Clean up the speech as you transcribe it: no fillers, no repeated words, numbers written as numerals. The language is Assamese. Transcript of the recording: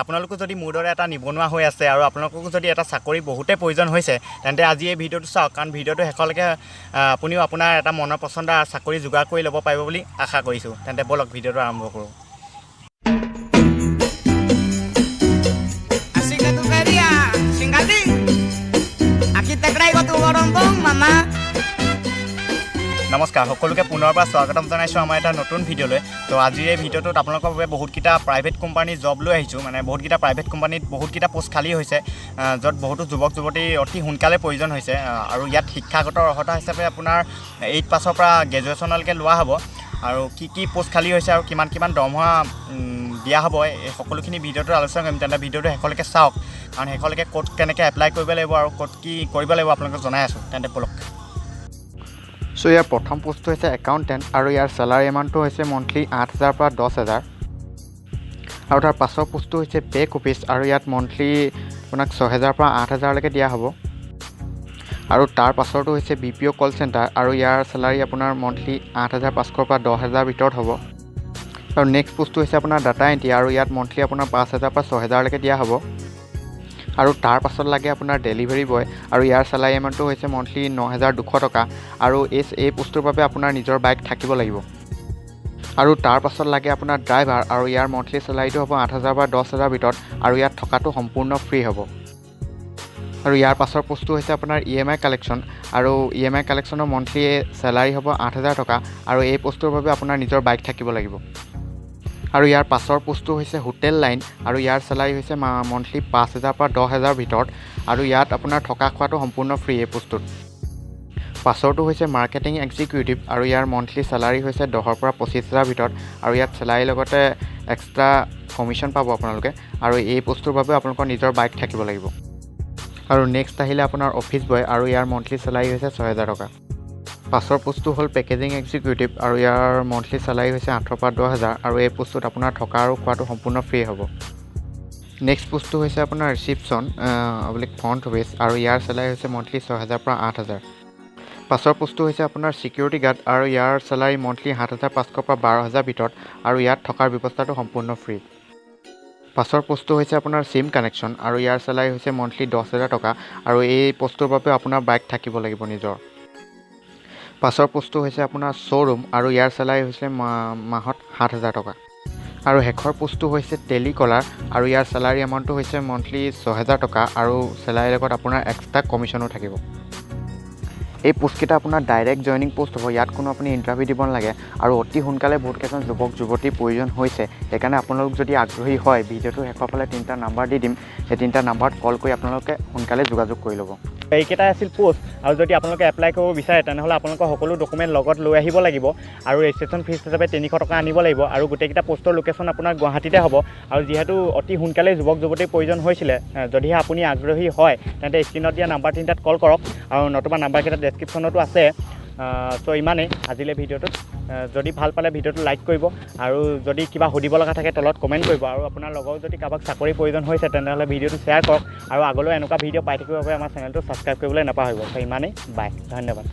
আপোনালোকো যদি মোৰ দৰে এটা নিবনুৱা হৈ আছে আৰু আপোনালোককো যদি এটা চাকৰি বহুতে প্ৰয়োজন হৈছে তেন্তে আজি এই ভিডিঅ'টো চাওক কাৰণ ভিডিঅ'টো শেষলৈকে আপুনিও আপোনাৰ এটা মনৰ পচন্দৰ চাকৰি যোগাৰ কৰি ল'ব পাৰিব বুলি আশা কৰিছোঁ তেন্তে বলক ভিডিঅ'টো আৰম্ভ কৰোঁ নমস্কাৰ সকলোকে পুনৰবাৰ স্বাগতম জনাইছোঁ আমাৰ এটা নতুন ভিডিঅ'লৈ তো আজিৰ এই ভিডিঅ'টোত আপোনালোকৰ বাবে বহুতকেইটা প্ৰাইভেট কোম্পানীৰ জব লৈ আহিছোঁ মানে বহুতকেইটা প্ৰাইভেট কোম্পানীত বহুতকেইটা পোষ্ট খালী হৈছে য'ত বহুতো যুৱক যুৱতীৰ অতি সোনকালে প্ৰয়োজন হৈছে আৰু ইয়াত শিক্ষাগত অৰ্হতা হিচাপে আপোনাৰ 8 পাছৰ পৰা গ্ৰেজুৱেশ্যনলৈকে লোৱা হ'ব আৰু কি পোষ্ট খালী হৈছে আৰু কিমান দৰমহা দিয়া হ'ব এই সকলোখিনি ভিডিঅ'টো আলোচনা কৰিম তেন্তে ভিডিঅ'টো শেষলৈকে চাওক কাৰণ শেষলৈকে ক'ত কেনেকৈ এপ্লাই কৰিব লাগিব আৰু ক'ত কি কৰিব লাগিব আপোনালোকক জনাই আছোঁ তেন্তে বলক সো ইয়াৰ প্ৰথম পোষ্টটো হৈছে একাউণ্টেণ্ট আৰু ইয়াৰ চেলাৰী এমাউণ্টটো হৈছে মন্থলি 8,000 পৰা 10,000 আৰু তাৰ পাছৰ পোষ্টটো হৈছে বেক অফিচ আৰু ইয়াত মন্থলি আপোনাক 6,000 পৰা 8,000লৈকে দিয়া হ'ব আৰু তাৰ পাছৰটো হৈছে BPO কল চেণ্টাৰ আৰু ইয়াৰ চেলাৰী আপোনাৰ মন্থলি 8,500 পৰা 10,000 ভিতৰত হ'ব আৰু নেক্সট পোষ্টটো হৈছে আপোনাৰ ডাটা এণ্ট্ৰি আৰু ইয়াত মন্থলি আপোনাৰ 5,000 পৰা 6,000লৈকে দিয়া হ'ব আৰু তাৰ পাছত লাগে আপোনাৰ ডেলিভাৰী বয় আৰু ইয়াৰ চেলাৰী এমাউণ্টটো হৈছে মন্থলি 9,200 টকা আৰু এই পোষ্টটোৰ বাবে আপোনাৰ নিজৰ বাইক থাকিব লাগিব আৰু তাৰ পাছত লাগে আপোনাৰ ড্ৰাইভাৰ আৰু ইয়াৰ মন্থলি চেলাৰীটো হ'ব 8,000 পৰা 10,000 ভিতৰত আৰু ইয়াত থকাটো সম্পূৰ্ণ ফ্ৰী হ'ব আৰু ইয়াৰ পাছৰ পোষ্টটো হৈছে আপোনাৰ EMI কালেকশ্যন আৰু EMI কালেকশ্যনৰ মন্থলি চেলাৰী হ'ব 8,000 টকা আৰু এই পোষ্টটোৰ বাবে আপোনাৰ নিজৰ বাইক থাকিব লাগিব আৰু ইয়াৰ পাছৰ পোষ্টটো হৈছে হোটেল লাইন আৰু ইয়াৰ চেলাৰী হৈছে মন্থলি 5,000 পৰা 10,000 ভিতৰত আৰু ইয়াত আপোনাৰ থকা খোৱাটো সম্পূৰ্ণ ফ্ৰী এই পোষ্টটোত পাছৰটো হৈছে মাৰ্কেটিং এক্সিকিউটিভ আৰু ইয়াৰ মন্থলি চেলাৰী হৈছে 10,000 পৰা 25,000 ভিতৰত আৰু ইয়াত চেলাৰীৰ লগতে এক্সট্ৰা কমিশ্যন পাব আপোনালোকে আৰু এই পোষ্টটোৰ বাবে আপোনালোকৰ নিজৰ বাইক থাকিব লাগিব আৰু নেক্সট আহিলে আপোনাৰ অফিচ বয় আৰু ইয়াৰ মন্থলি চেলাৰী হৈছে 6,000 টকা পাছৰ পোষ্টটো হ'ল পেকেজিং এক্সিকিউটিভ আৰু ইয়াৰ মন্থলি চেলাৰী হৈছে 8,000 পৰা 10,000 আৰু এই পোষ্টটোত আপোনাৰ থকা আৰু খোৱাটো সম্পূৰ্ণ ফ্ৰী হ'ব নেক্সট পোষ্টটো হৈছে আপোনাৰ ৰিচিপশ্যন ফ্ৰণ্ট অফিচ আৰু ইয়াৰ চেলাৰী হৈছে মন্থলি 6,000 পৰা 8,000 পাছৰ পোষ্টটো হৈছে আপোনাৰ ছিকিউৰিটি গাৰ্ড আৰু ইয়াৰ চেলাৰী মন্থলি 7,500 পৰা 12,000 ভিতৰত আৰু ইয়াত থকাৰ ব্যৱস্থাটো সম্পূৰ্ণ ফ্ৰী পাছৰ পোষ্টটো হৈছে আপোনাৰ চিম কানেকশ্যন আৰু ইয়াৰ চেলাৰী হৈছে মন্থলি 10,000 টকা আৰু এই পোষ্টটোৰ বাবে আপোনাৰ বাইক থাকিব লাগিব নিজৰ পাছৰ পোষ্টটো হৈছে আপোনাৰ শ্ব'ৰুম আৰু ইয়াৰ চেলাৰী হৈছে মাহত 7,000 টকা আৰু শেষৰ পোষ্টটো হৈছে টেলিকলাৰ আৰু ইয়াৰ চেলাৰী এমাউণ্টটো হৈছে মন্থলি 6,000 টকা আৰু চেলাৰীৰ লগত আপোনাৰ এক্সট্ৰা কমিশ্যনো থাকিব এই পোষ্টকেইটা আপোনাৰ ডাইৰেক্ট জইনিং পোষ্ট হ'ব ইয়াত কোনো আপুনি ইণ্টাৰভিউ দিব নালাগে আৰু অতি সোনকালে বহুতকেইজন যুৱক যুৱতীৰ প্ৰয়োজন হৈছে সেইকাৰণে আপোনালোক যদি আগ্ৰহী হয় ভিডিঅ'টো শেষৰ ফালে 3টা নাম্বাৰ দি দিম সেই 3টা নাম্বাৰত কল কৰি আপোনালোকে সোনকালে যোগাযোগ কৰি ল'ব এইকেইটাই আছিল পোষ্ট আৰু যদি আপোনালোকে এপ্লাই কৰিব বিচাৰে তেনেহ'লে আপোনালোকৰ সকলো ডকুমেণ্ট লগত লৈ আহিব লাগিব আৰু ৰেজিষ্ট্ৰেশ্যন ফিজ হিচাপে 300 টকা আনিব লাগিব আৰু গোটেইকেইটা পোষ্টৰ লোকেশ্যন আপোনাৰ গুৱাহাটীতে হ'ব আৰু যিহেতু অতি সোনকালে যুৱক যুৱতীৰ প্ৰয়োজন হৈছিলে যদিহে আপুনি আগ্ৰহী হয় তেন্তে স্ক্ৰীণত দিয়া নাম্বাৰ 3টাত কল কৰক আৰু নতুবা নাম্বাৰকেইটা ডেছক্ৰিপশ্যনতো আছে চ' ইমানেই আজিলৈ ভিডিঅ'টোত যদি ভাল পালে ভিডিঅ'টো লাইক কৰিব আৰু যদি কিবা সুধিব লগা থাকে তলত কমেণ্ট কৰিব আৰু আপোনাৰ লগৰ যদি কাৰোবাক চাকৰিৰ প্ৰয়োজন হৈছে তেনেহ'লে ভিডিঅ'টো শ্বেয়াৰ কৰক আৰু আগলৈ এনেকুৱা ভিডিঅ' পাই থাকিবৰ বাবে আমাৰ চেনেলটো ছাবস্ক্ৰাইব কৰিবলৈ নাপাহৰিব চ' ইমানেই বাই ধন্যবাদ